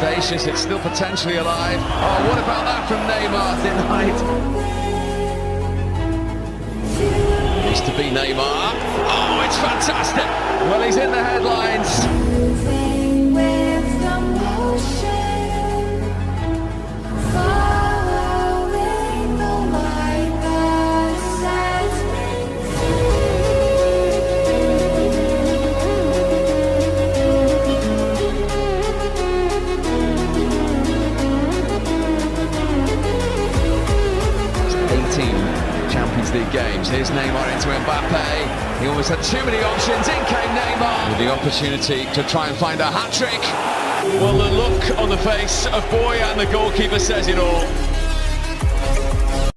audacious, it's still potentially alive. Oh, what about that from Neymar denied? Used to be Neymar. Oh, it's fantastic. Well, he's in the headlines. Moving with the motion, following the light that sets me It's 18 Champions League games. Here's Neymar into Mbappe. He almost had too many options. In came Neymar with the opportunity to try and find a hat-trick. Well, the look on the face of Boy and the goalkeeper says it all.